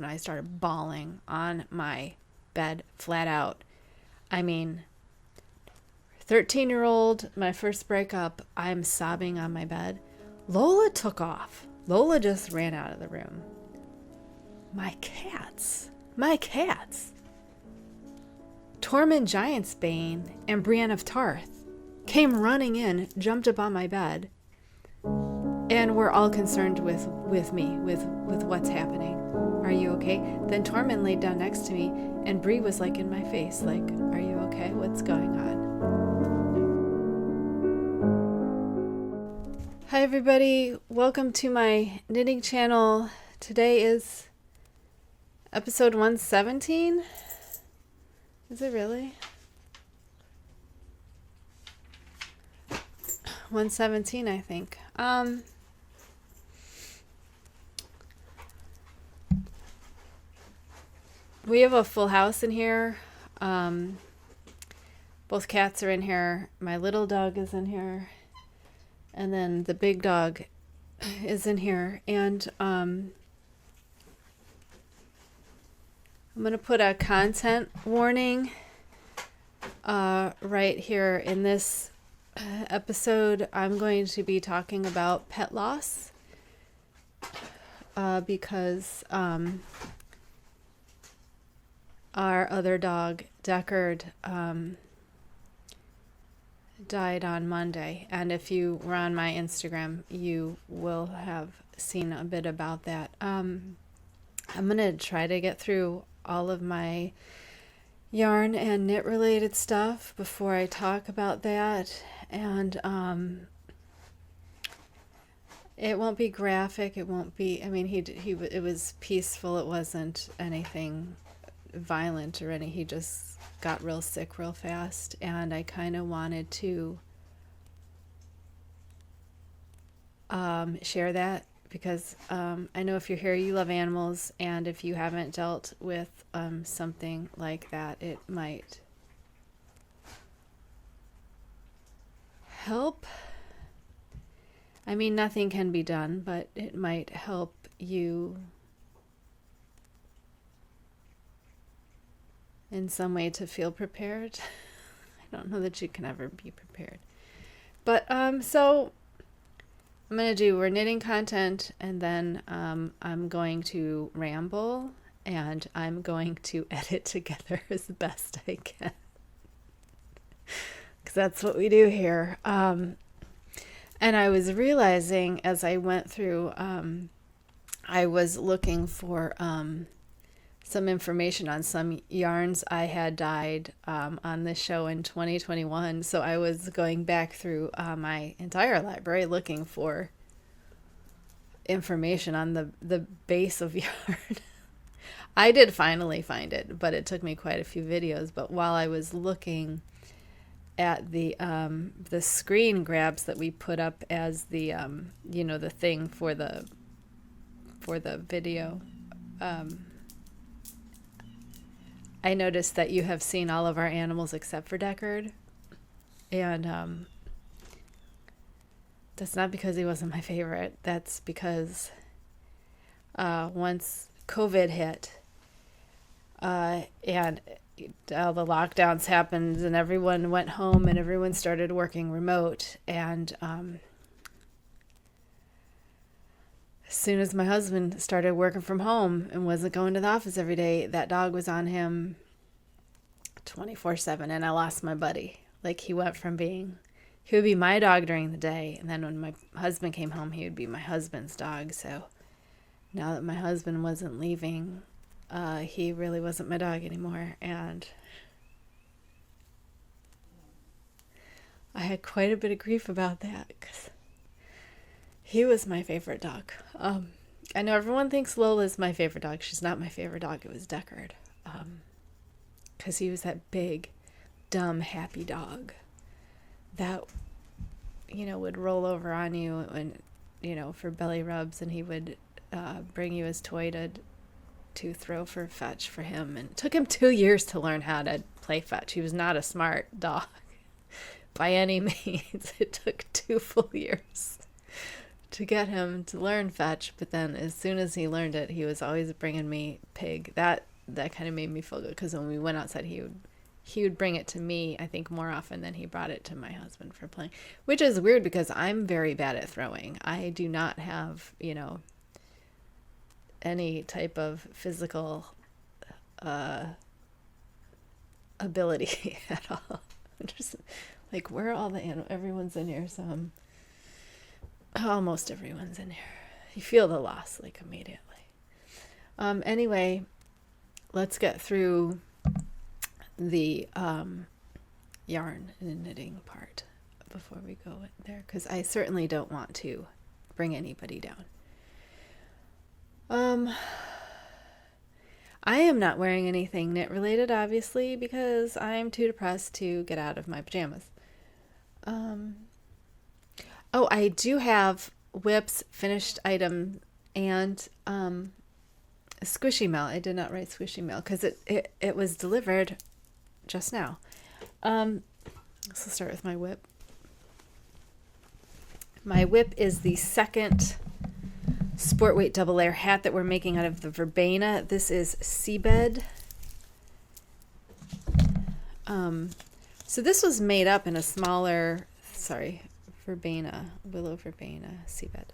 and I started bawling on my bed flat out. I mean, 13-year-old, my first breakup, I'm sobbing on my bed. Lola took off. Lola just ran out of the room. My cats. Tormund Giantsbane and Brienne of Tarth came running in, jumped up on my bed, and were all concerned with me, with what's happening. Are you okay? Then Tormund laid down next to me, and Bree was like in my face, like, are you okay? What's going on? Hi everybody, welcome to my knitting channel. Today is episode 117. Is it really? 117, I think. We have a full house in here. Both cats are in here. My little dog is in here. And then the big dog is in here. And I'm going to put a content warning right here in this episode. I'm going to be talking about pet loss because our other dog, Deckard, died on Monday. And if you were on my Instagram, you will have seen a bit about that. I'm going to try to get through all of my yarn and knit related stuff before I talk about that. And it won't be graphic. It won't be, I mean, it was peaceful. It wasn't anything violent or he just got real sick real fast, and I kind of wanted to share that because I know if you're here you love animals, and if you haven't dealt with something like that, it might help. I mean, nothing can be done, but it might help you in some way to feel prepared. I don't know that you can ever be prepared. But so we're knitting content, and then I'm going to ramble, and I'm going to edit together as best I can. Because that's what we do here. And I was realizing as I went through, I was looking for some information on some yarns I had dyed on this show in 2021. So I was going back through my entire library looking for information on the base of yarn. I did finally find it, but it took me quite a few videos. But while I was looking at the screen grabs that we put up as the the thing for the video, I noticed that you have seen all of our animals except for Deckard. And that's not because he wasn't my favorite. That's because once COVID hit and all the lockdowns happened and everyone went home and everyone started working remote, and as soon as my husband started working from home and wasn't going to the office every day, that dog was on him 24/7, and I lost my buddy. Like, he went from he would be my dog during the day, and then when my husband came home, he would be my husband's dog. So now that my husband wasn't leaving, he really wasn't my dog anymore, and I had quite a bit of grief about that because he was my favorite dog. I know everyone thinks Lola's my favorite dog. She's not my favorite dog. It was Deckard. Because he was that big, dumb, happy dog that, would roll over on you and, for belly rubs, and he would bring you his toy to throw for fetch for him. And it took him 2 years to learn how to play fetch. He was not a smart dog by any means. It took 2 full years to get him to learn fetch, but then as soon as he learned it, he was always bringing me pig. That kind of made me feel good, because when we went outside, he would bring it to me, I think, more often than he brought it to my husband for playing, which is weird because I'm very bad at throwing. I do not have, any type of physical ability at all. I'm just like, where are all the animals? Everyone's in here, so almost everyone's in here. You feel the loss like immediately. Anyway, let's get through the yarn and knitting part before we go there, because I certainly don't want to bring anybody down. I am not wearing anything knit related, obviously, because I'm too depressed to get out of my pajamas. Oh, I do have whips, finished item, and squishy mail. I did not write squishy mail because it was delivered just now. So let's start with my whip. My whip is the second sport weight double layer hat that we're making out of the verbena. This is seabed. So this was made up in a smaller, willow verbena seabed.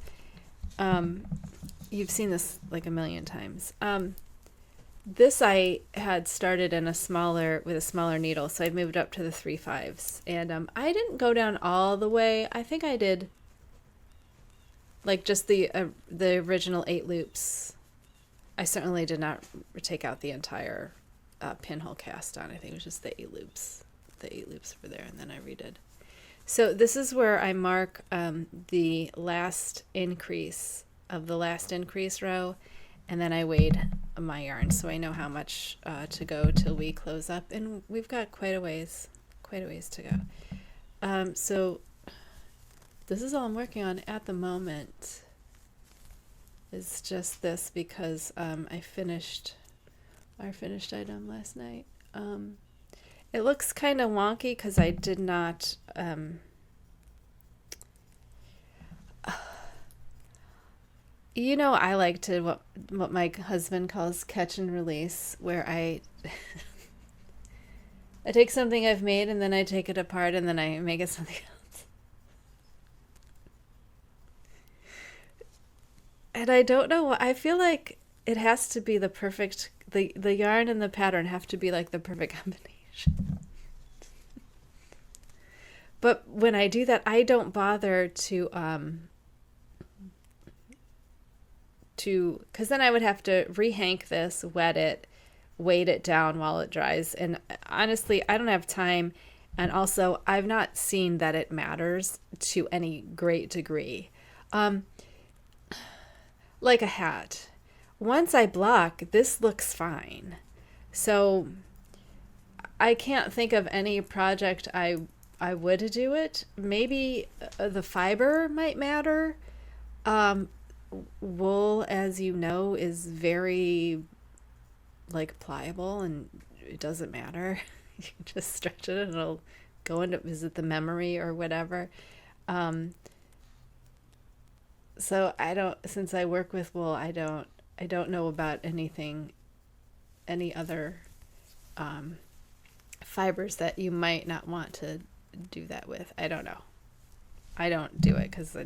You've seen this like a million times. This I had started in with a smaller needle, so I moved up to the 3/5, and I didn't go down all the way. I think I did like just the original 8 loops. I certainly did not take out the entire pinhole cast on. I think it was just the 8 loops. The 8 loops were there, and then I redid. So this is where I mark the last increase of the last increase row, and then I weighed my yarn so I know how much to go till we close up, and we've got quite a ways to go. So this is all I'm working on at the moment. It's just this because I finished our finished item last night. It looks kind of wonky because I did not I like to what my husband calls catch and release, where I take something I've made and then I take it apart and then I make it something else. And I don't know what I feel like. It has to be the perfect, the yarn and the pattern have to be like the perfect combination. But when I do that, I don't bother to because then I would have to rehank this, wet it, weight it down while it dries. And honestly, I don't have time. And also, I've not seen that it matters to any great degree. Like a hat. Once I block, this looks fine. So I can't think of any project I would do it. Maybe the fiber might matter. Wool, as you know, is very pliable, and it doesn't matter. You can just stretch it and it'll go into, is it the memory or whatever. So since I work with wool, I don't know about any other fibers that you might not want to do that with. I don't know. I don't do it because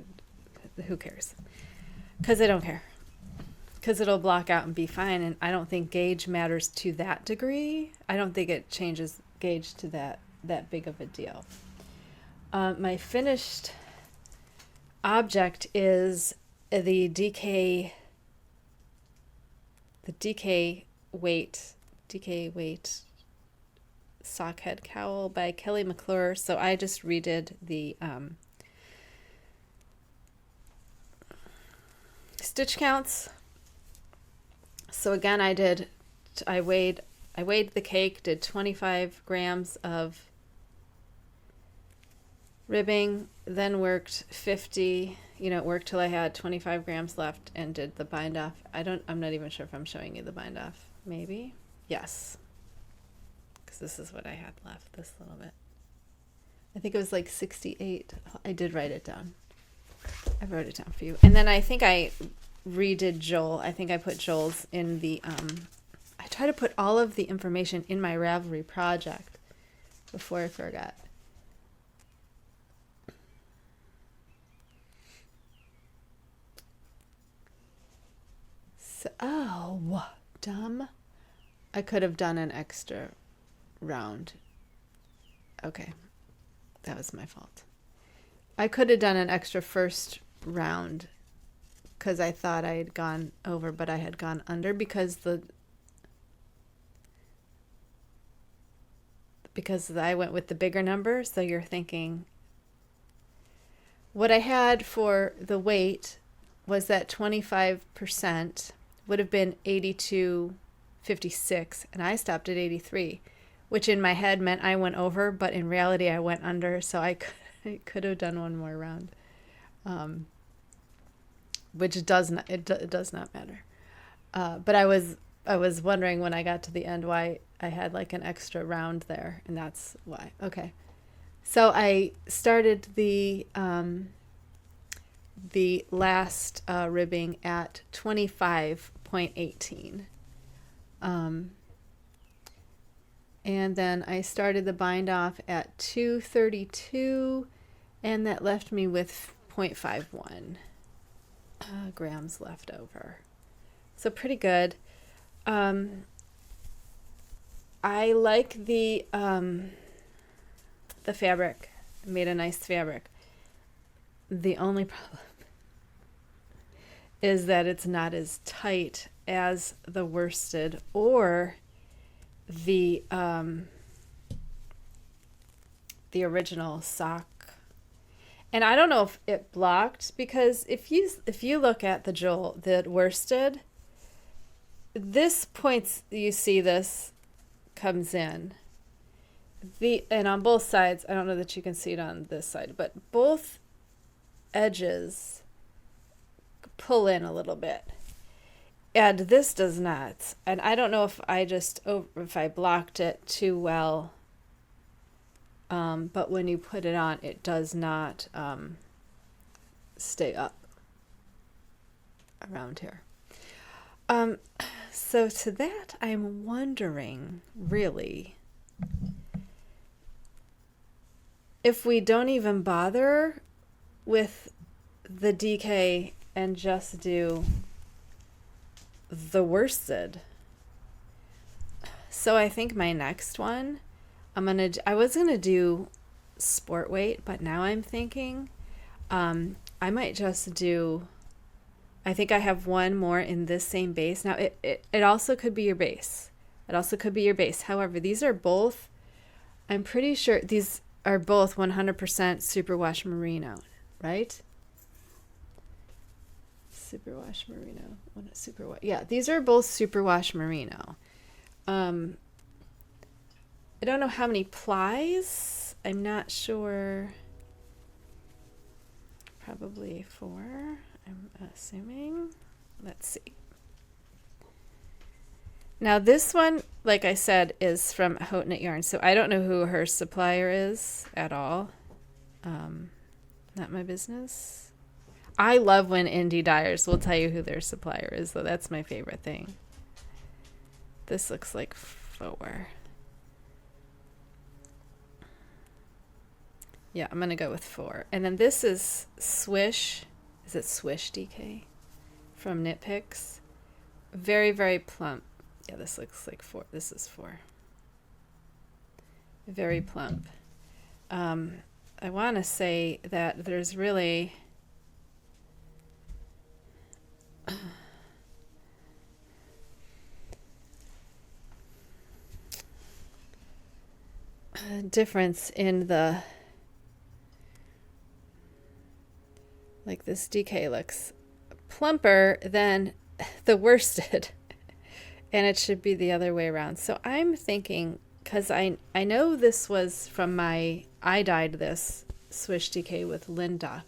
who cares? Because I don't care. Because it'll block out and be fine, and I don't think gauge matters to that degree. I don't think it changes gauge to that big of a deal. My finished object is the DK weight sockhead cowl by Kelly McClure. So I just redid the stitch counts. So again, I weighed the cake, did 25 grams of ribbing, then worked 50, worked till I had 25 grams left and did the bind off. I'm not even sure if I'm showing you the bind off. Maybe. Yes. Because this is what I had left, this little bit. I think it was like 68. I did write it down. I wrote it down for you. And then I think I redid Joel. I think I put Joel's in the, I try to put all of the information in my Ravelry project before I forgot. So, oh, dumb. I could have done an extra round. Okay. That was my fault. I could have done an extra first round because I thought I had gone over, but I had gone under because I went with the bigger number. So you're thinking what I had for the weight was that 25% would have been 82.56, and I stopped at 83, which in my head meant I went over, but in reality I went under. So I could have done one more round, which does not matter. But I was wondering when I got to the end why I had like an extra round there, and that's why. Okay, so I started the last ribbing at 25.18, and then I started the bind off at 232, and that left me with 0.51 grams left over. So pretty good. I like the fabric. I made a nice fabric. The only problem is that it's not as tight as the worsted or the original sock. And I don't know if it blocked, because if you look at the worsted, this points, you see this comes in. And on both sides, I don't know that you can see it on this side, but both edges pull in a little bit. And this does not. And I don't know if I blocked it too well. But when you put it on, it does not stay up around here. So to that, I'm wondering, really, if we don't even bother with the DK and just do the worsted. So I think my next one, I was gonna do sport weight, but now I'm thinking I might just do, I think I have one more in this same base. Now it also could be your base. However, these are both, I'm pretty sure these are both 100% superwash merino, right? Superwash merino. Yeah, these are both superwash merino. I don't know how many plies. I'm not sure. Probably 4, I'm assuming. Let's see. Now this one, like I said, is from Haute Knit Yarn, so I don't know who her supplier is at all. Not my business. I love when indie dyers will tell you who their supplier is, though. That's my favorite thing. This looks like 4. Yeah, I'm going to go with 4. And then this is Swish. Is it Swish DK? From Knit Picks. Very, very plump. Yeah, this looks like 4. This is 4. Very plump. I want to say that there's really... a difference in the, like, this DK looks plumper than the worsted, and it should be the other way around. So I'm thinking, because I know this was from I dyed this Swish DK with Linda,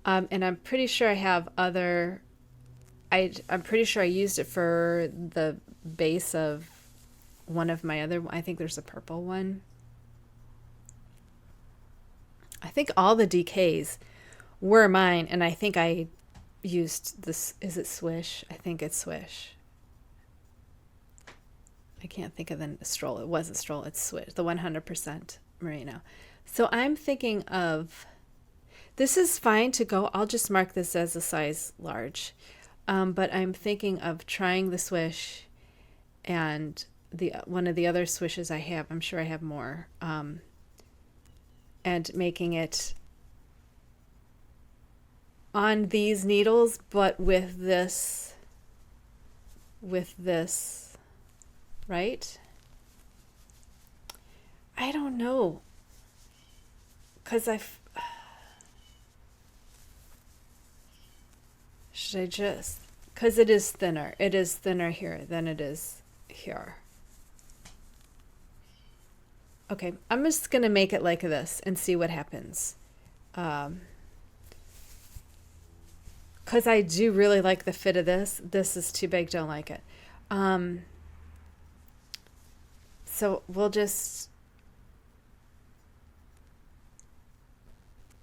and I'm pretty sure I have other, I'm pretty sure I used it for the base of one of my other, I think there's a purple one. I think all the DKs were mine. And I think I used this. Is it Swish? I think it's Swish. I can't think of the Stroll. It wasn't Stroll. It's Swish. The 100% merino. So I'm thinking of, this is fine to go. I'll just mark this as a size large. But I'm thinking of trying the Swish and one of the other swishes I have. I'm sure I have more. And making it on these needles, but with this, right? I don't know. Because should I just, because it is thinner. It is thinner here than it is here. Okay, I'm just going to make it like this and see what happens. Because I do really like the fit of this. This is too big, don't like it. So we'll just,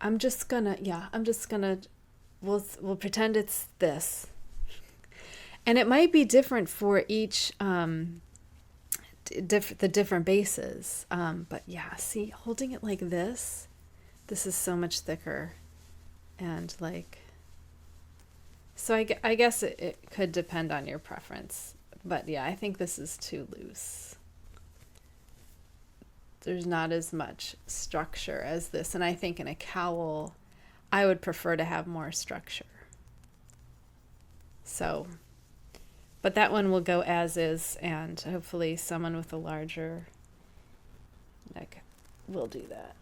we'll pretend it's this. And it might be different for each, the different bases. But yeah, see, holding it like this is so much thicker. And like, so I guess it could depend on your preference. But yeah, I think this is too loose. There's not as much structure as this. And I think in a cowl, I would prefer to have more structure. So, but that one will go as is, and hopefully someone with a larger neck will do that.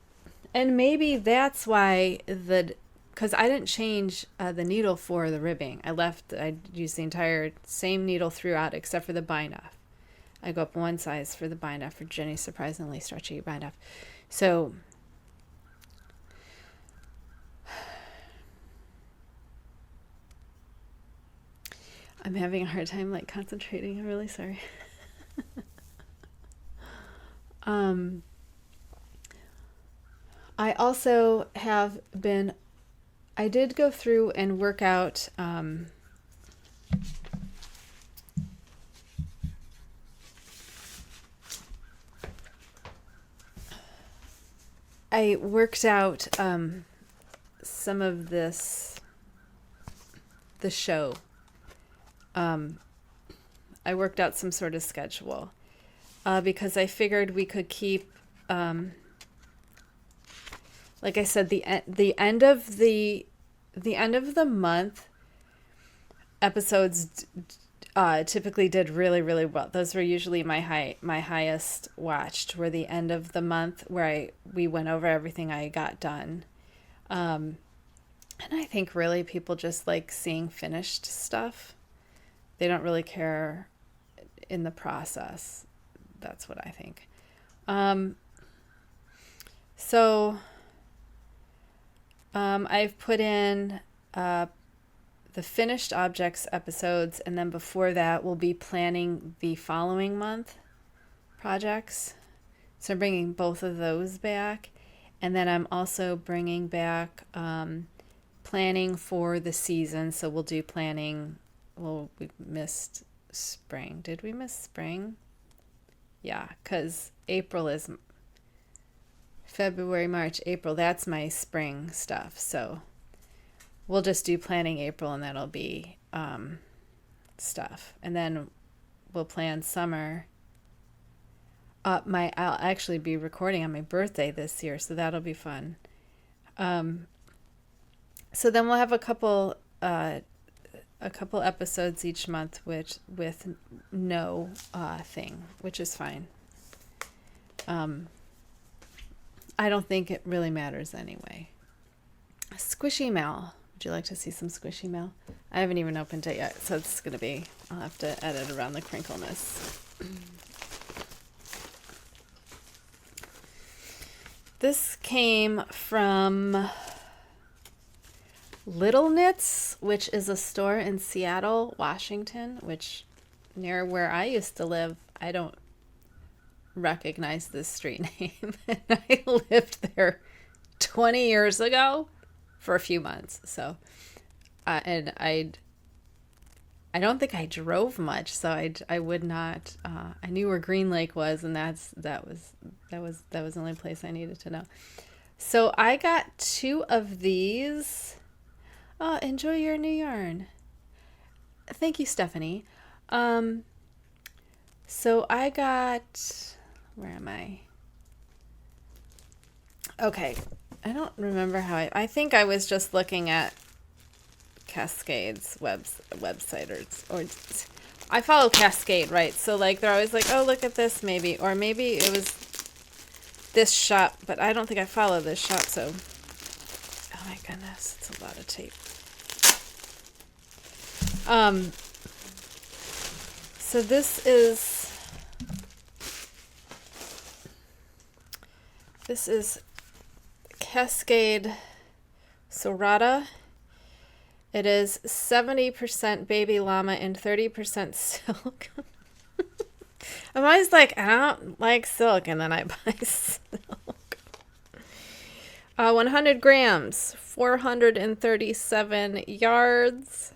And maybe that's why because I didn't change the needle for the ribbing. I used the entire same needle throughout except for the bind off. I go up one size for the bind off for Jenny's surprisingly stretchy bind off. So I'm having a hard time like concentrating. I'm really sorry. I also have been, I did go through and work out I worked out some of this, the show. I worked out some sort of schedule because I figured we could keep, like I said, the end of the month episodes typically did really, really well. Those were usually my highest watched, were the end of the month where we went over everything I got done. And I think really people just like seeing finished stuff. They don't really care in the process. That's what I think. So I've put in the finished objects episodes, and then before that we'll be planning the following month projects. So I'm bringing both of those back, and then I'm also bringing back planning for the season. So we'll do planning. Well, we missed spring. Did we miss spring? Yeah, because April is February, March, April. That's my spring stuff. So we'll just do planning April, and that'll be stuff. And then we'll plan summer. I'll actually be recording on my birthday this year, so that'll be fun. So then we'll have a couple episodes each month with no thing, which is fine. I don't think it really matters anyway. Squishy mail. Would you like to see some squishy mail? I haven't even opened it yet, so it's going to be, I'll have to edit around the crinkleness. This came from Little Knits, which is a store in Seattle, Washington, which near where I used to live. I don't recognize this street name. And I lived there 20 years ago, for a few months. So, and I don't think I drove much, so I would not. I knew where Green Lake was, and that was the only place I needed to know. So I got 2 of these. Oh, enjoy your new yarn. Thank you, Stephanie. So I got, where am I? Okay, I don't remember how I think I was just looking at Cascade's website or I follow Cascade, right? So like they're always like, oh, look at this maybe, or maybe it was this shop, but I don't think I follow this shop. So, oh my goodness, it's a lot of tape. So this is Cascade Sorata. It is 70% baby llama and 30% silk. I'm always like, I don't like silk, and then I buy silk. 100 grams, 437 yards.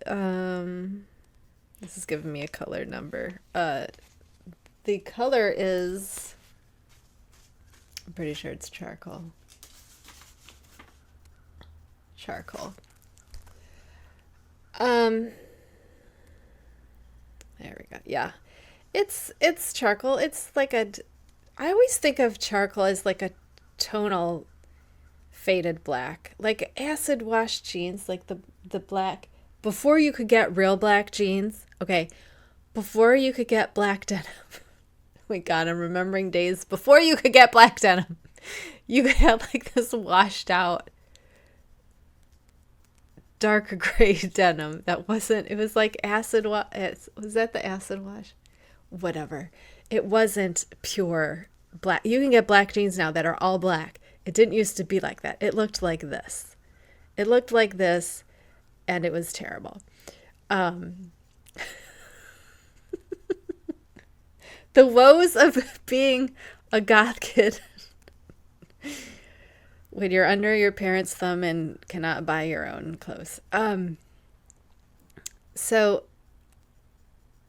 This is giving me a color number. The color is, I'm pretty sure it's charcoal. There we go. Yeah. It's charcoal. It's like I always think of charcoal as like a tonal faded black. Like acid wash jeans, like the black. Before you could get real black jeans, okay, before you could get black denim. Oh my God, I'm remembering days before you could get black denim. You could have like this washed out dark gray denim that wasn't, it was like acid wash. Was that the acid wash? Whatever. It wasn't pure black. You can get black jeans now that are all black. It didn't used to be like that. It looked like this. It looked like this, and it was terrible. The woes of being a goth kid when you're under your parents' thumb and cannot buy your own clothes. So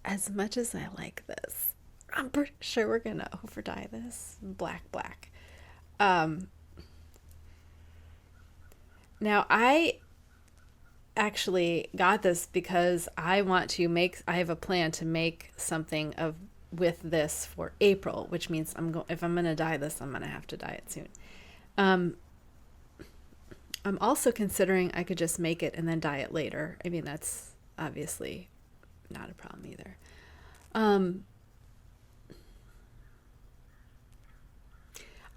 as much as I like this, I'm pretty sure we're going to over dye this black. Now I actually got this because I have a plan to make something with this for April, which means if I'm going to dye this, I'm going to have to dye it soon. I'm also considering I could just make it and then dye it later. I mean, that's obviously not a problem either.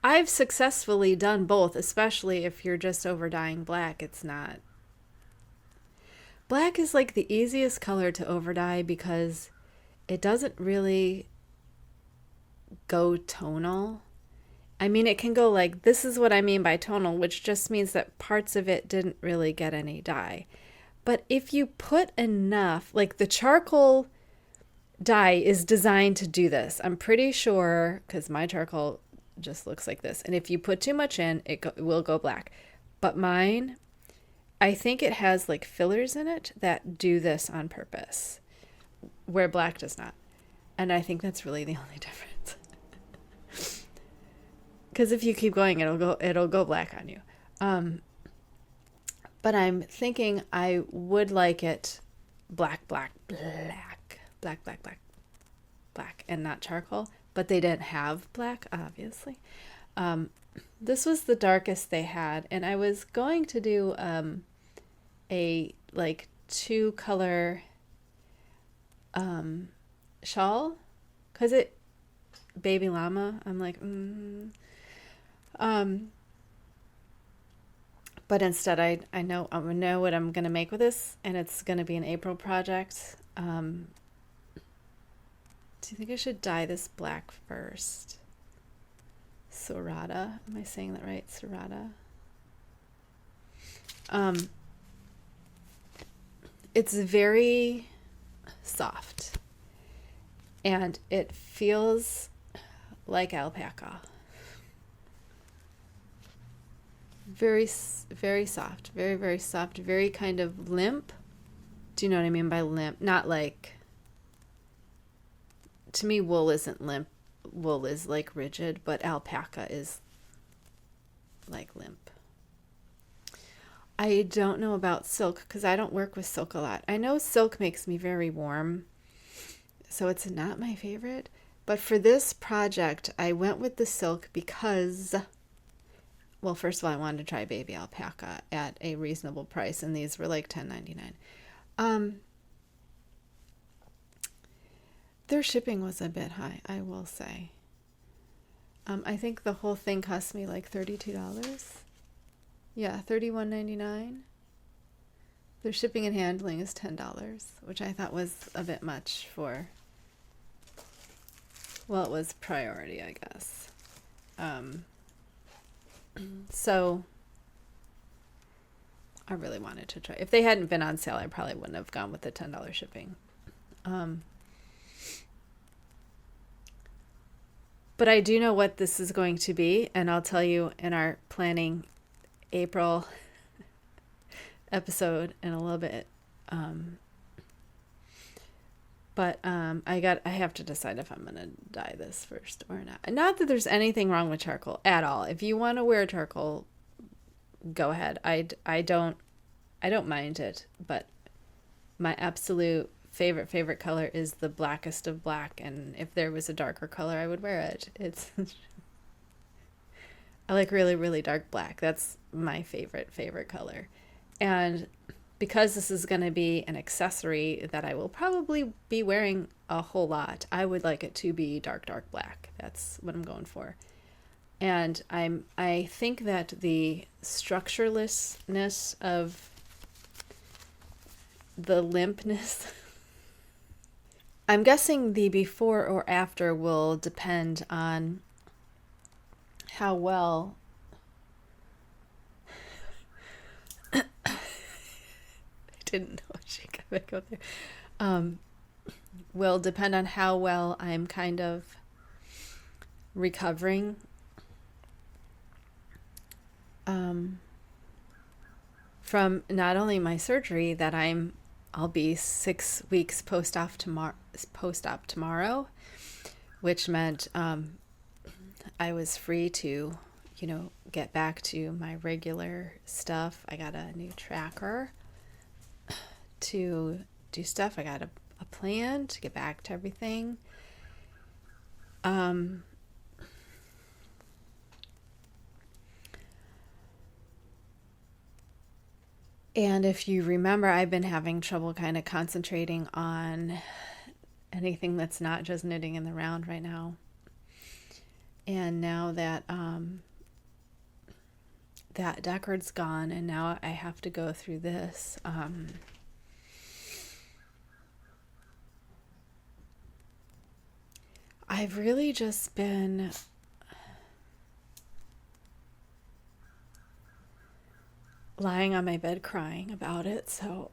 I've successfully done both, especially if you're just over dyeing black. Black is like the easiest color to over dye because it doesn't really go tonal. I mean, it can go like, this is what I mean by tonal, which just means that parts of it didn't really get any dye. But if you put enough, like the charcoal dye is designed to do this. I'm pretty sure, because my charcoal just looks like this. And if you put too much in, it will go black. But mine, I think it has like fillers in it that do this on purpose, where black does not. And I think that's really the only difference. Because if you keep going, it'll go black on you. But I'm thinking I would like it black, and not charcoal. But they didn't have black, obviously. This was the darkest they had, and I was going to do a like 2-color shawl, because it baby llama. I'm like, but instead I know what I'm gonna make with this, and it's gonna be an April project. Do you think I should dye this black first? Sorata, am I saying that right? Sorata. It's very soft, and it feels like alpaca. very soft, very, very soft, very kind of limp. Do you know what I mean by limp? Not like, to me, wool isn't limp. Wool is like rigid, but alpaca is like limp. I don't know about silk because I don't work with silk a lot. I know silk makes me very warm, so it's not my favorite. But for this project, I went with the silk because, well, first of all, I wanted to try baby alpaca at a reasonable price, and these were like $10.99. Their shipping was a bit high, I will say. I think the whole thing cost me like $32. Yeah, $31.99. Their shipping and handling is $10, which I thought was a bit much for, well, it was priority, I guess. So I really wanted to try. If they hadn't been on sale, I probably wouldn't have gone with the $10 shipping. But I do know what this is going to be, and I'll tell you in our planning April episode in a little bit. But I have to decide if I'm gonna dye this first or not. Not that there's anything wrong with charcoal at all. If you want to wear charcoal, go ahead. I don't mind it, but my absolute favorite color is the blackest of black, and if there was a darker color, I would wear it. It's I like really, really dark black. That's my favorite color. And because this is going to be an accessory that I will probably be wearing a whole lot, I would like it to be dark black. That's what I'm going for. And I think that the structurelessness of the limpness, I'm guessing the before or after will depend on how well I didn't know she got back up there. Will depend on how well I'm kind of recovering from not only my surgery that I'll be 6 weeks post-op tomorrow, which meant I was free to, get back to my regular stuff. I got a new tracker to do stuff. I got a plan to get back to everything. And if you remember, I've been having trouble kind of concentrating on anything that's not just knitting in the round right now. And now that that Deckard's gone, and now I have to go through this. I've really just been lying on my bed crying about it. So,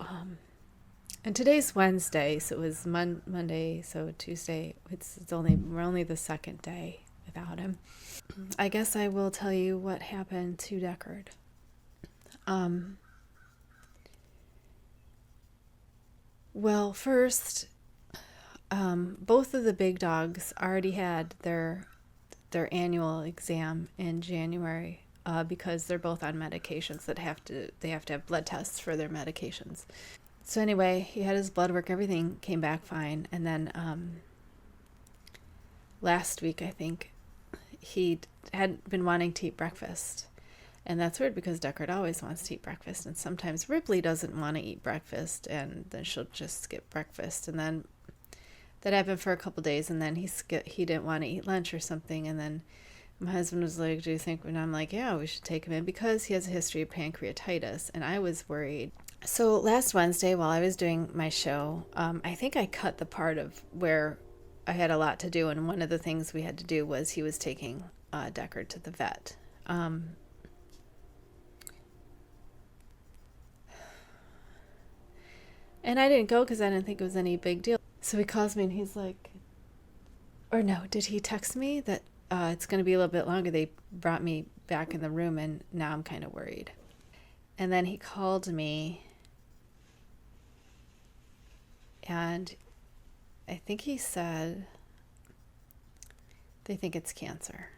and today's Wednesday, so it was Monday, so Tuesday. We're only the second day without him. I guess I will tell you what happened to Deckard. Well, first, both of the big dogs already had their annual exam in January because they're both on medications that they have to have blood tests for their medications. So anyway, he had his blood work, everything came back fine, and then last week I think he had been wanting to eat breakfast. And that's weird because Deckard always wants to eat breakfast, and sometimes Ripley doesn't want to eat breakfast, and then she'll just skip breakfast. And then that happened for a couple days, and then he didn't want to eat lunch or something. And then my husband was like, "Do you think?" And I'm like, "Yeah, we should take him in because he has a history of pancreatitis." And I was worried. So last Wednesday, while I was doing my show, I think I cut the part of where I had a lot to do, and one of the things we had to do was he was taking Deckard to the vet. And I didn't go because I didn't think it was any big deal. So he calls me and he's like, or no, did he text me that it's going to be a little bit longer? They brought me back in the room, and now I'm kind of worried. And then he called me, and I think he said they think it's cancer.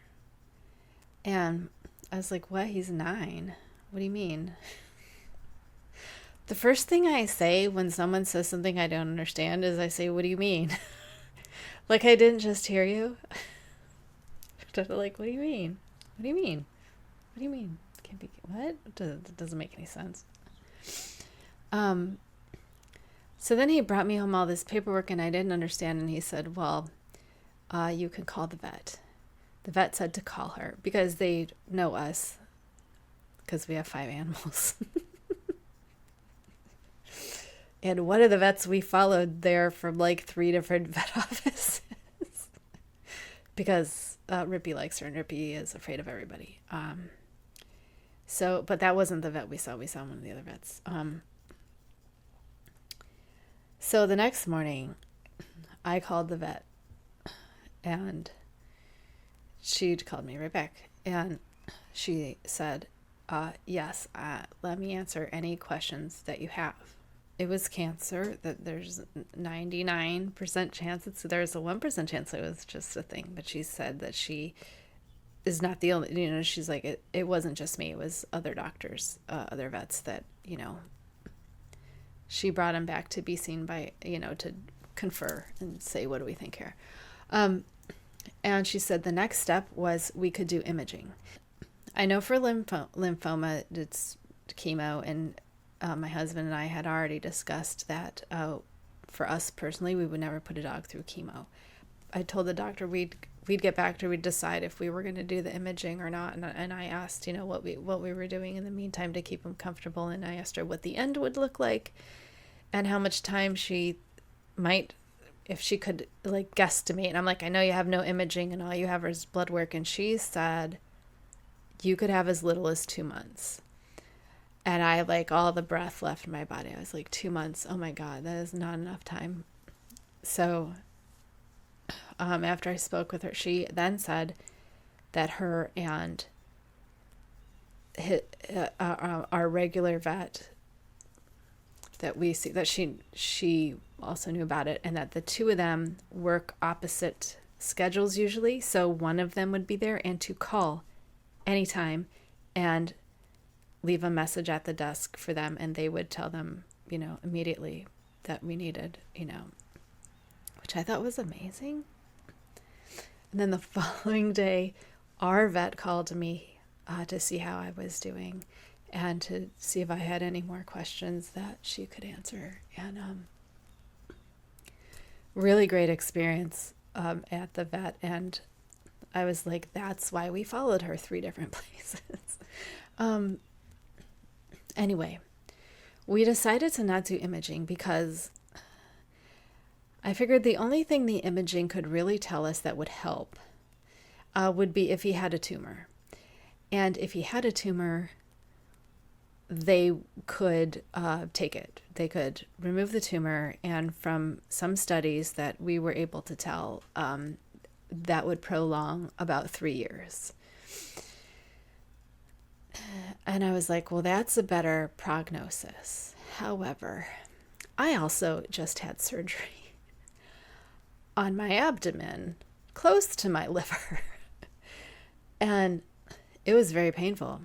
And I was like, what? He's 9. What do you mean? The first thing I say when someone says something I don't understand is I say, what do you mean? Like, I didn't just hear you. Like, what do you mean? What do you mean? What do you mean? Can't be, what? It doesn't make any sense. So then he brought me home all this paperwork, and I didn't understand. And he said, well, you can call the vet. The vet said to call her because they know us, because we have 5 animals. And one of the vets we followed there from like 3 different vet offices because Rippy likes her and Rippy is afraid of everybody. But that wasn't the vet we saw. We saw one of the other vets. So the next morning, I called the vet, and she called me right back, and she said, yes, let me answer any questions that you have. It was cancer, that there's 99% chance. There's a 1% chance it was just a thing, but she said that she is not the only, she's like, it wasn't just me, it was other doctors, other vets that, she brought him back to be seen by, to confer and say, what do we think here? And she said the next step was we could do imaging. I know for lymphoma, it's chemo, and my husband and I had already discussed that for us personally, we would never put a dog through chemo. I told the doctor we'd get back to her, we'd decide if we were going to do the imaging or not. And I asked, what we were doing in the meantime to keep him comfortable. And I asked her what the end would look like and how much time she might, if she could like guesstimate. And I'm like, I know you have no imaging and all you have is blood work. And she said you could have as little as 2 months. And I, like, all the breath left in my body. I was like, 2 months. Oh my God, that is not enough time. So after I spoke with her, she then said that her and our regular vet that we see, that she also knew about it, and that the two of them work opposite schedules usually. So one of them would be there and to call anytime and leave a message at the desk for them, and they would tell them, immediately that we needed, which I thought was amazing. And then the following day, our vet called me to see how I was doing and to see if I had any more questions that she could answer. And really great experience at the vet. And I was like, that's why we followed her 3 different places. Anyway, we decided to not do imaging because I figured the only thing the imaging could really tell us that would help would be if he had a tumor. And if he had a tumor, they could take it. They could remove the tumor. And from some studies that we were able to tell, that would prolong about 3 years. And I was like, well, that's a better prognosis. However, I also just had surgery on my abdomen, close to my liver. And it was very painful.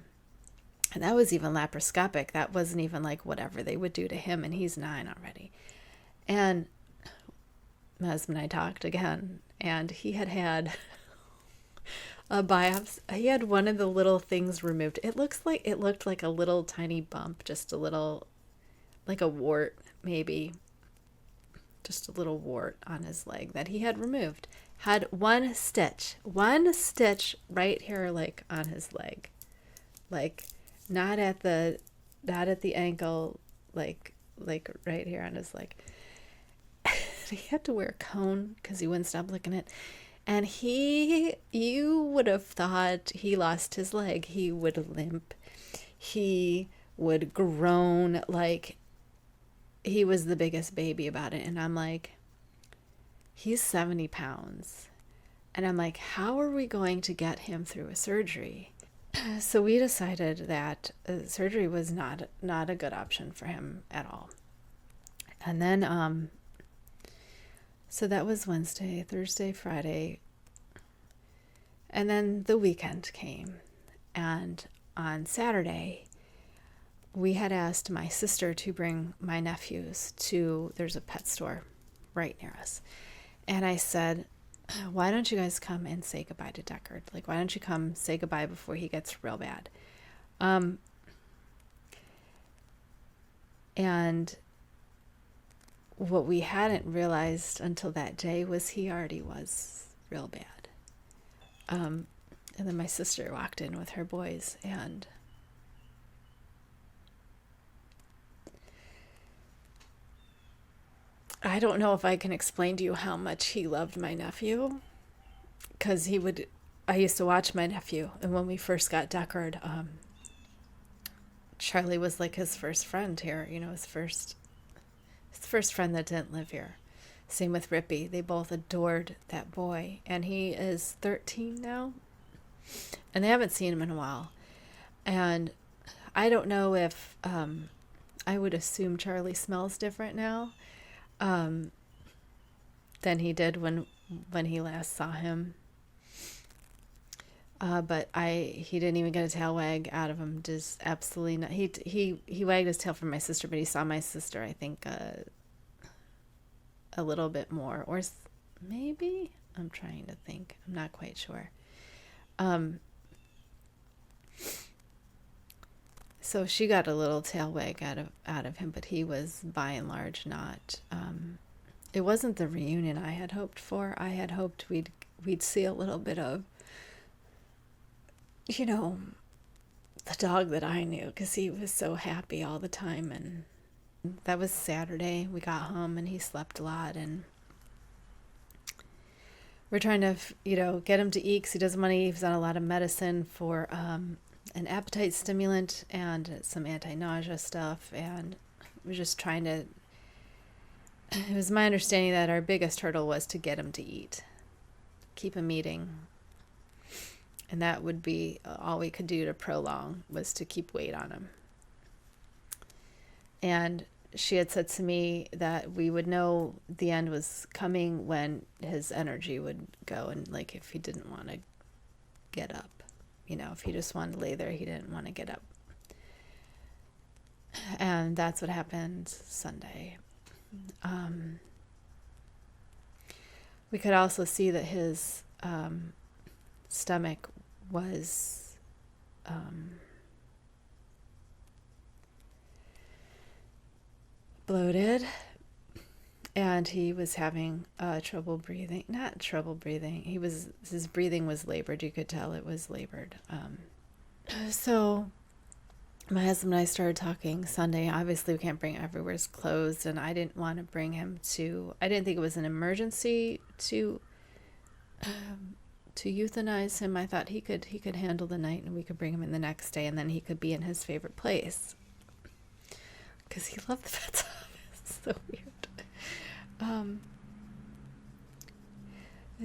And that was even laparoscopic. That wasn't even like whatever they would do to him. And he's 9 already. And my husband and I talked again. And he had a biopsy. He had one of the little things removed. It looked like a little tiny bump, just a little, like a wart, maybe. Just a little wart on his leg that he had removed. Had one stitch right here, like on his leg, like not at the ankle, like right here on his leg. He had to wear a cone because he wouldn't stop looking at. And you would have thought he lost his leg. He would limp. He would groan like he was the biggest baby about it. And I'm like, he's 70 pounds. And I'm like, how are we going to get him through a surgery? So we decided that surgery was not a good option for him at all. And then, so that was Wednesday, Thursday, Friday. And then the weekend came. And on Saturday, we had asked my sister to bring my nephews to, there's a pet store right near us. And I said, why don't you guys come and say goodbye to Deckard? Like, why don't you come say goodbye before he gets real bad? And what we hadn't realized until that day was he already was real bad. And then my sister walked in with her boys, and I don't know if I can explain to you how much he loved my nephew, because I used to watch my nephew, and when we first got Deckard, Charlie was like his first friend here, his first friend that didn't live here. Same with Rippy. They both adored that boy, and he is 13 now, and they haven't seen him in a while. And I don't know if, I would assume Charlie smells different now than he did when he last saw him. But he didn't even get a tail wag out of him. Just absolutely not. He wagged his tail for my sister, but he saw my sister, I think, a little bit more, or maybe, I'm trying to think. I'm not quite sure. So she got a little tail wag out of him, but he was by and large not. It wasn't the reunion I had hoped for. I had hoped we'd see a little bit of, the dog that I knew, because he was so happy all the time. And that was Saturday. We got home and he slept a lot, and we're trying to, get him to eat because he doesn't want to eat. He's on a lot of medicine for an appetite stimulant and some anti-nausea stuff, and we're just trying to, it was my understanding that our biggest hurdle was to get him to eat, keep him eating, and that would be all we could do to prolong, was to keep weight on him. And she had said to me that we would know the end was coming when his energy would go, and like if he didn't want to get up, if he just wanted to lay there, he didn't want to get up. And that's what happened Sunday. We could also see that his stomach was bloated, and he was having trouble breathing. Not trouble breathing. His breathing was labored. You could tell it was labored. So my husband and I started talking Sunday. Obviously, we can't bring him, everywhere's closed, and I didn't want to bring him to. I didn't think it was an emergency to euthanize him. I thought he could handle the night, and we could bring him in the next day, and then he could be in his favorite place, because he loved the vet's office. It's so weird.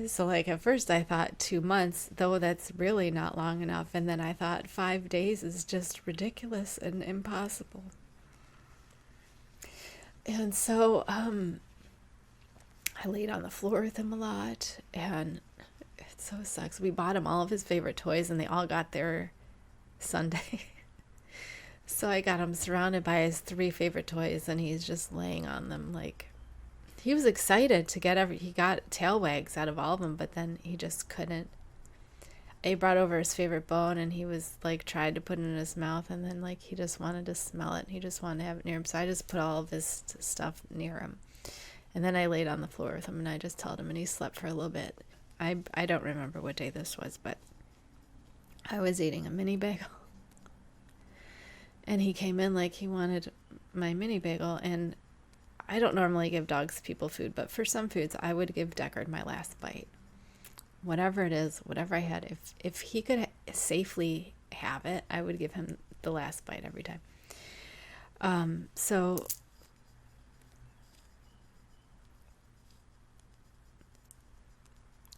So like at first I thought 2 months, though that's really not long enough, and then I thought 5 days is just ridiculous and impossible. And so I laid on the floor with him a lot, and it so sucks. We bought him all of his favorite toys, and they all got there Sunday. So I got him surrounded by his 3 favorite toys, and he's just laying on them. Like, he was excited to get he got tail wags out of all of them, but then he just couldn't. I brought over his favorite bone, and he was like, tried to put it in his mouth, and then like he just wanted to smell it. He just wanted to have it near him. So I just put all of his stuff near him, and then I laid on the floor with him, and I just held him, and he slept for a little bit. I don't remember what day this was, but I was eating a mini bagel. And he came in like he wanted my mini bagel, and I don't normally give dogs people food, but for some foods I would give Deckard my last bite. Whatever it is, whatever I had, if he could safely have it, I would give him the last bite every time. So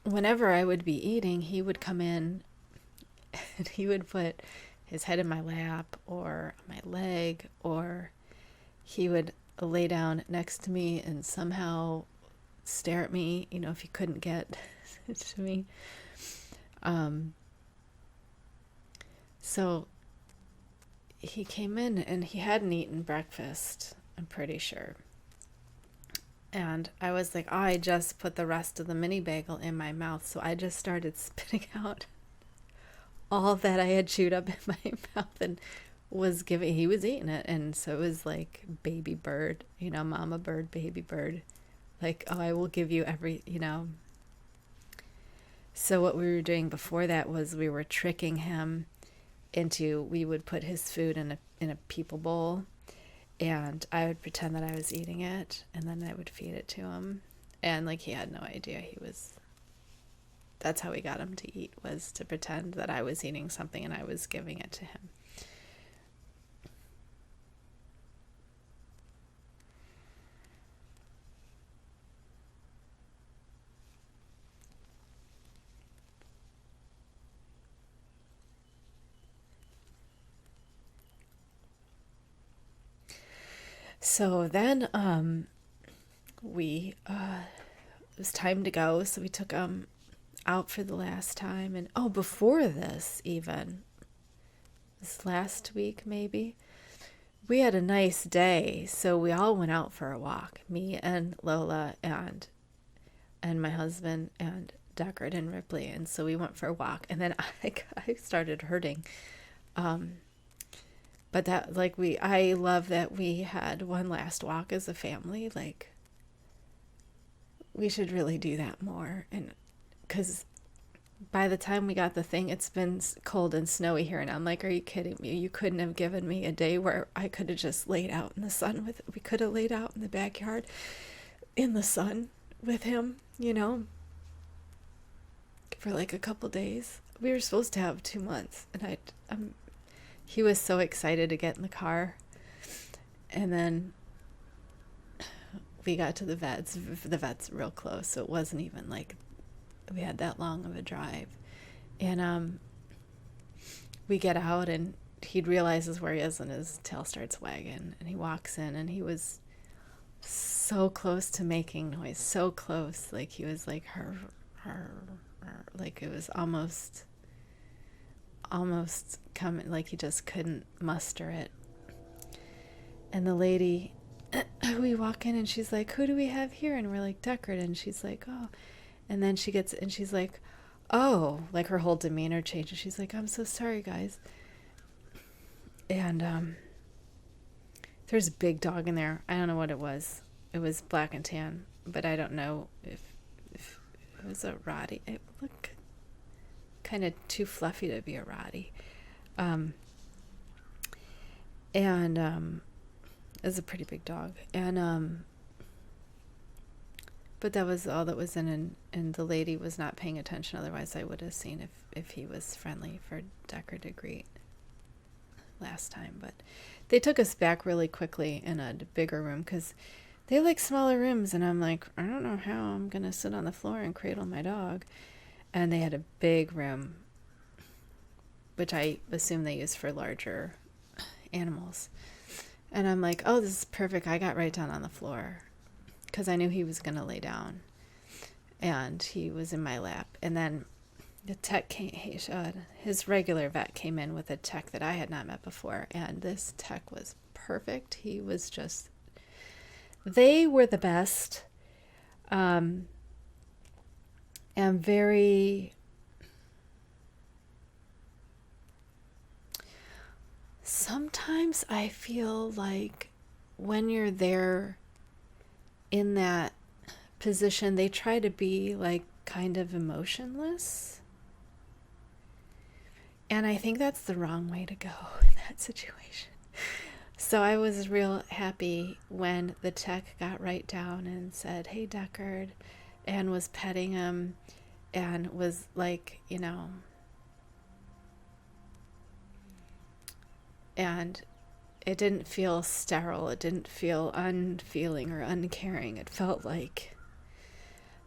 whenever I would be eating, he would come in And he would put his head in my lap or my leg, or he would lay down next to me and somehow stare at me, if he couldn't get to me. So he came in and he hadn't eaten breakfast, I'm pretty sure. And I was like, I just put the rest of the mini bagel in my mouth. So I just started spitting out all that I had chewed up in my mouth and he was eating it. And so it was like baby bird, mama bird, baby bird. Like, oh, I will give you So what we were doing before that was we were tricking him we would put his food in a people bowl, and I would pretend that I was eating it, and then I would feed it to him. And like, he had no idea that's how we got him to eat, was to pretend that I was eating something and I was giving it to him. So then it was time to go, so we took him out for the last time. And before this last week maybe, we had a nice day, so we all went out for a walk, me and Lola and my husband and Deckard and Ripley. And so we went for a walk, and then I started hurting. But that, I love that we had one last walk as a family. Like, we should really do that more. And because by the time we got the thing, it's been cold and snowy here. And I'm like, are you kidding me? You couldn't have given me a day where I could have just laid out in the sun we could have laid out in the backyard in the sun with him, for like a couple days. We were supposed to have 2 months, and he was so excited to get in the car. And then we got to the vet's real close, so it wasn't even like we had that long of a drive. And we get out, and he realizes where he is, and his tail starts wagging, and he walks in, and he was so close to making noise, so close. Like, he was like, her, like, it was almost coming, like he just couldn't muster it. And the lady, we walk in, and she's like, who do we have here? And we're like, Deckard. And she's like, oh. And then she gets, and she's like, oh, like her whole demeanor changes. She's like, I'm so sorry, guys. And there's a big dog in there. I don't know what it was. It was black and tan, but I don't know if it was a Rottie. It looked kind of too fluffy to be a Rottie. It's a pretty big dog. And but that was all that was in, and the lady was not paying attention. Otherwise, I would have seen if he was friendly for Deckard to greet last time. But they took us back really quickly in a bigger room, because they like smaller rooms, and I'm like, I don't know how I'm gonna sit on the floor and cradle my dog. And they had a big room, which I assume they use for larger animals. And I'm like, oh, this is perfect. I got right down on the floor, because I knew he was going to lay down. And he was in my lap. And then the tech came, his regular vet came in with a tech that I had not met before. And this tech was perfect. He was just, they were the best. And very, sometimes I feel like when you're there in that position, they try to be like kind of emotionless. And I think that's the wrong way to go in that situation. So I was real happy when the tech got right down and said, hey, Deckard, and was petting him and was like, and it didn't feel sterile. It didn't feel unfeeling or uncaring. It felt like,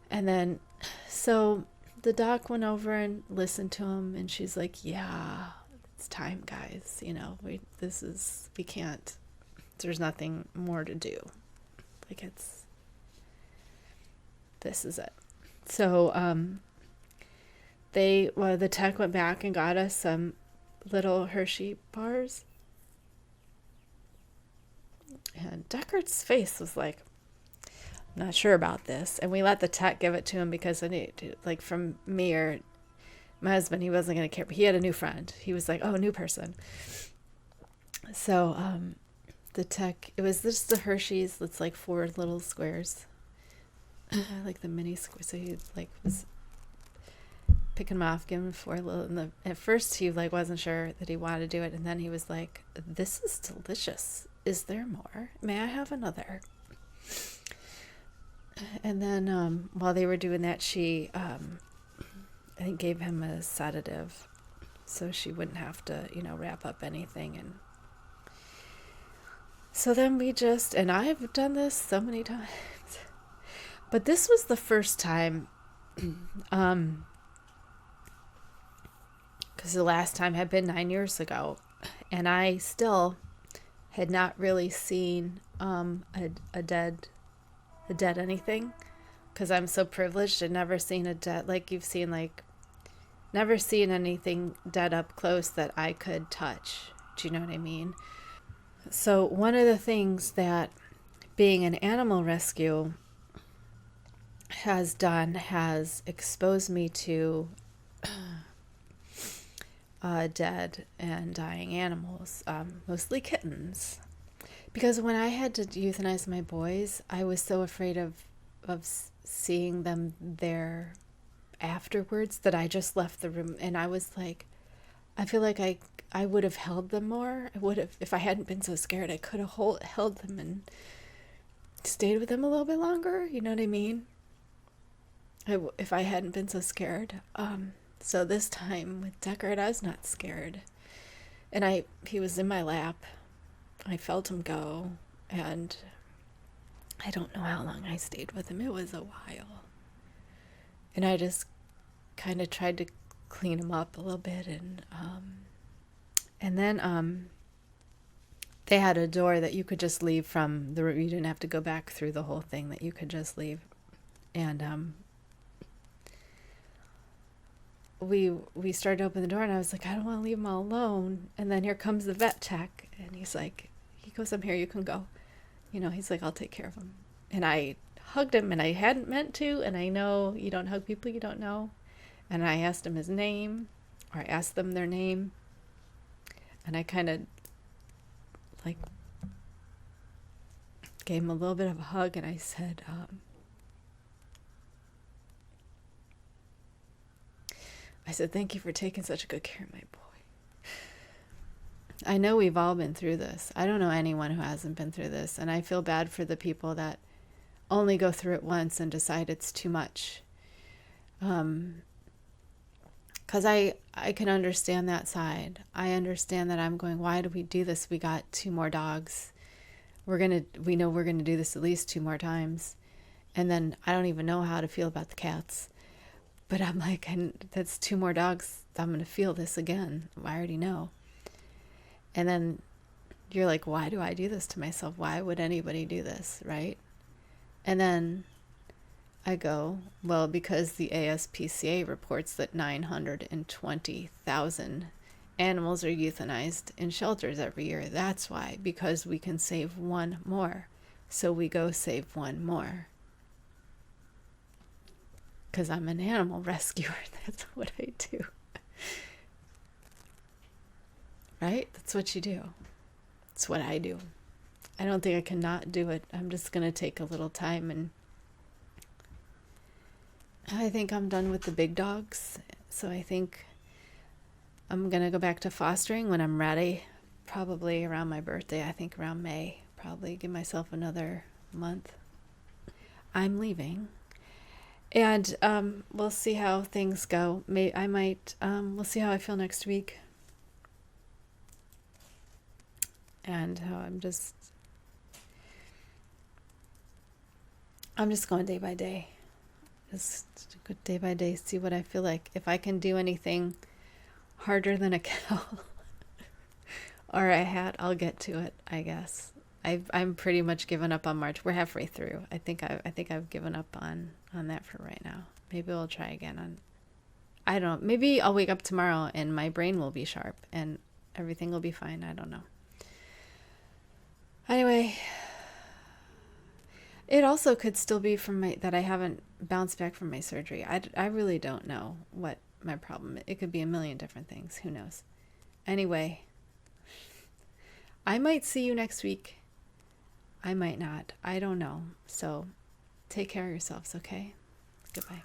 and then, so the doc went over and listened to him, and she's like, yeah, it's time, guys. You know, we can't, there's nothing more to do. Like, this is it. So, the tech went back and got us some little Hershey bars. And Deckard's face was like, I'm not sure about this. And we let the tech give it to him because like from me or my husband, he wasn't going to care. But he had a new friend. He was like, oh, new person. So the tech, it was just the Hershey's. It's like 4 little squares. Like the mini squares. So he like was picking them off, giving him 4 little. And at first he like wasn't sure that he wanted to do it. And then he was like, this is delicious. Is there more? May I have another? And then while they were doing that, she, I think, gave him a sedative so she wouldn't have to, wrap up anything. And so then and I've done this so many times, but this was the first time, because the last time had been 9 years ago, and I still had not really seen a dead anything, because I'm so privileged and never seen a dead, like you've seen, like never seen anything dead up close that I could touch. Do you know what I mean? So one of the things that being an animal rescue has done has exposed me to dead and dying animals, mostly kittens. Because when I had to euthanize my boys, I was so afraid of seeing them there afterwards that I just left the room. And I was like, I feel like I would have held them more. I would have, if I hadn't been so scared, I could have held them and stayed with them a little bit longer. You know what I mean? If I hadn't been so scared. So this time with Deckard, I was not scared. And he was in my lap. I felt him go, and I don't know how long I stayed with him. It was a while. And I just kind of tried to clean him up a little bit, and then they had a door that you could just leave from the room. You didn't have to go back through the whole thing, that you could just leave. And we started to open the door, and I was like, I don't want to leave him all alone. And then here comes the vet tech, and he goes, I'm here, you can go. He's like, I'll take care of him. And I hugged him, and I hadn't meant to, and I know you don't hug people you don't know. And I asked him his name, or I asked them their name, and I kind of like gave him a little bit of a hug, and I said, thank you for taking such good care of my boy. I know we've all been through this. I don't know anyone who hasn't been through this. And I feel bad for the people that only go through it once and decide it's too much. Because I can understand that side. I understand that I'm going, why do we do this? We got 2 more dogs. We know we're going to do this at least 2 more times. And then I don't even know how to feel about the cats. But I'm like, that's 2 more dogs. I'm going to feel this again. I already know. And then you're like, why do I do this to myself? Why would anybody do this, right? And then I go, well, because the ASPCA reports that 920,000 animals are euthanized in shelters every year. That's why, because we can save 1 more. So we go save 1 more. Because I'm an animal rescuer. That's what I do. Right? That's what you do. It's what I do. I don't think I can not do it. I'm just going to take a little time, and I think I'm done with the big dogs. So I think I'm going to go back to fostering when I'm ready, probably around my birthday. I think around May. Probably give myself another month. I'm leaving. And we'll see how things go. We'll see how I feel next week. And how I'm just going day by day. Just go day by day, see what I feel like. If I can do anything harder than a cowl or a hat, I'll get to it, I guess. I'm pretty much given up on March. We're halfway through. I think I've given up on that for right now. Maybe we'll try again on. I don't know. Maybe I'll wake up tomorrow and my brain will be sharp and everything will be fine. I don't know. Anyway, it also could still be from that I haven't bounced back from my surgery. I really don't know what my problem is. It could be a million different things. Who knows? Anyway, I might see you next week. I might not. I don't know. So take care of yourselves, okay? Goodbye.